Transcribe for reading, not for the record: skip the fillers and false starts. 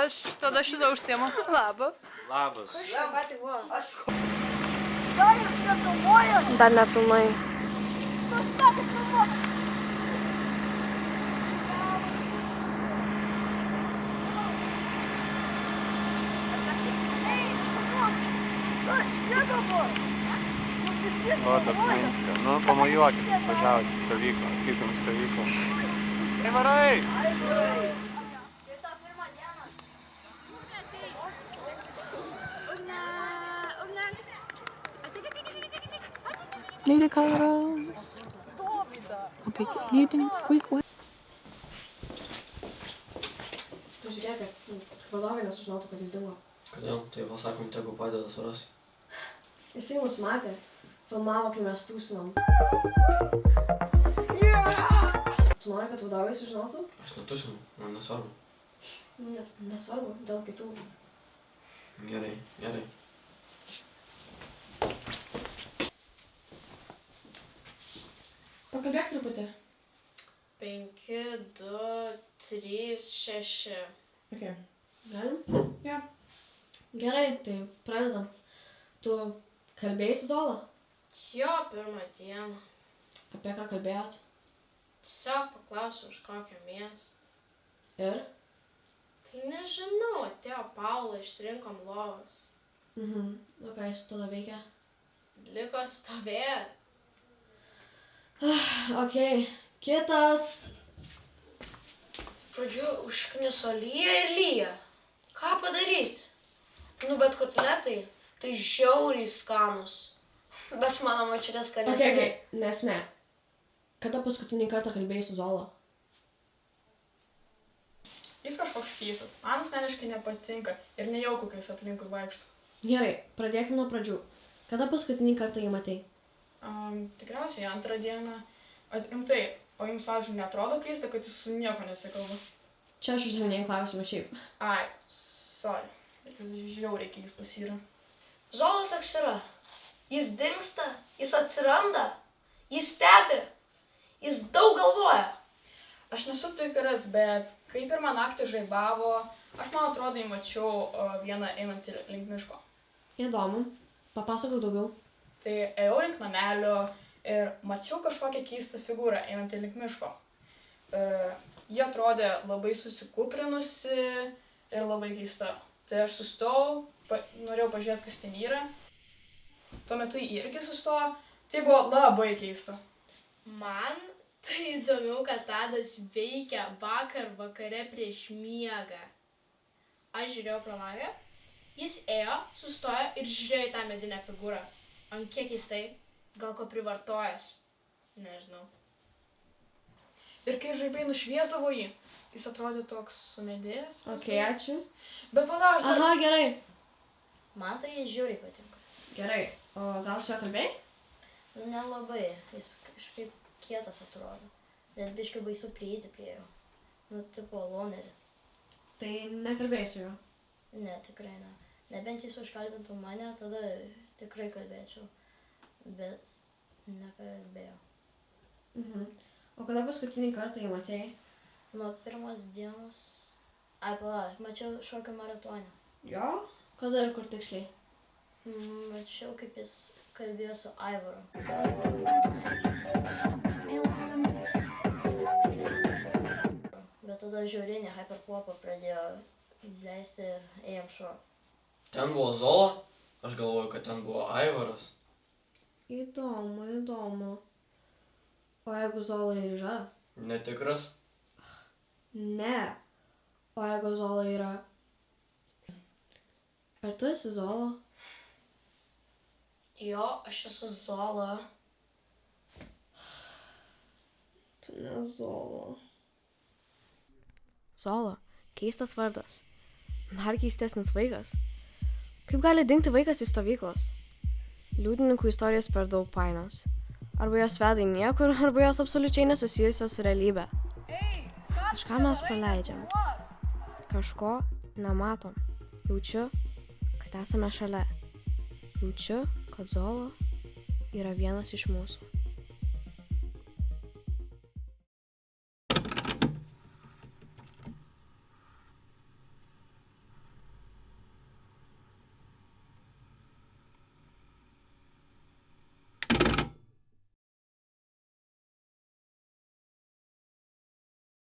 aš tada šitą užsiemu. Labas. Labas. Dar nepilnai. O, dokumentika. Nu, pamojuokit, važiavot į stovyklą, atvykom į stovyklą. Varai! Need the cameras. Okay, leading quick way. Tu žiūrėk, kad vadovai nesužinotų, kad jis dingo. Kodėl? Tai pasakom, tegu padeda surasti. Jisai mus matė, filmavo, kai mes tūsinom. Tu nori, kad vadovai sužinotų? Aš netusinau, man nesvarbu. Nesvarbu, dėl kitų. Gerai, gerai. Pakalbėk truputį. 5, 2, 3, 6. Ok, galim? Jo. Gerai, tai pradedam. Tu kalbėjai su Zola? Jo, pirmą dieną. Apie ką kalbėjot? Tiesiog paklausiau už kokią miestą. Ir? Tai nežinau, atėjo Paula, išsirinkom lovas. O ką jis tada veikia? Liko stovėt. Ok, kitas. Žodžiu, užkniso lyja ir lyja. Ką padaryt? Nu, bet kotletai, tai žiauriai skanus. Bet mano močiutė skanesnė. Ok, nesmė. Kada paskutinį kartą kalbėjai su Zola? Jis kažkoks keistas. Man asmeniškai nepatinka ir nejauku, kai jis aplinkui vaikšto. Gerai, pradėkime nuo pradžių. Kada paskutinį kartą jį matei? Tikriausiai antrą dieną. Rimtai, o jums, pavyzdžiui, neatrodo keista, kad jis su nieko nesikalba? Čia aš uždavinėjau klausimą šiaip. Ai, sorry. Bet jis žiauriai keistas yra. Zola toks yra. Jis dingsta, jis atsiranda, jis stebi, jis daug galvoja. Aš nesu tikras, bet kai pirmą naktį žaibavo, aš man atrodo įmačiau vieną einantį link miško. Įdomu. Papasakok daugiau. Tai ėjau link namelio ir mačiau kažkokią keistą figūrą einantį link miško. Ji atrodė labai susikuprinusi ir labai keista. Tai aš sustojau, norėjau pažiūrėti, kas ten yra. Tuo metu ji irgi sustojo. Tai buvo labai keista. Man tai įdomiau, kad Tadas veikia vakare prieš miegą. Aš žiūrėjau pro langą, jis ėjo, sustojo ir žiūrėjo į tą medinę figūrą. Ant kiek keistai, gal ko privartojęs, nežinau. Ir kai žaibai nušviesdavo jį, jis atrodė toks sumedėjęs. Ok, ačiū. Bet pala, aš dar... Aha, gerai. Man tai jis žiauriai patinka. Gerai. O gal su juo kalbėjai? Nu, nelabai, jis kažkaip kietas atrodo. Net biškai baisu prieiti prie jo. Nu, tipo loneris. Tai nekalbėjai su juo. Ne, tikrai ne. Nebent jis užkalbintų mane, tada tikrai kalbėčiau. Bet nekalbėjau. O kada paskutinį kartą jį matei? Nuo pirmos dienos... Ai, pala, mačiau šokio maratonę. Jo? Kada ir kur tiksliai? Mačiau, kaip jis kalbėjo su Aivaru. Bet tada žiaurinį hyperpopą pradėjo leisti ir ėjom šokti. Ten buvo Zola? Aš galvoju, kad ten buvo Aivaras. Įdomu, įdomu. O jeigu Zola yra? Netikras? Ne. O jeigu Zola yra? Ar tu esi Zola? Jo, aš esu Zola. Tu ne Zola. Zola. Keistas vardas. Dar keistesnis vaikas. Kaip gali dingti vaikas iš stovyklos? Liudininkų istorijos per daug painios. Arba jos veda į niekur, arba jos absoliučiai nesusijusios su realybe. Kažką mes praleidžiam. Kažko nematom. Jaučiu, kad esame šalia. Jaučiu, kad Zola yra vienas iš mūsų.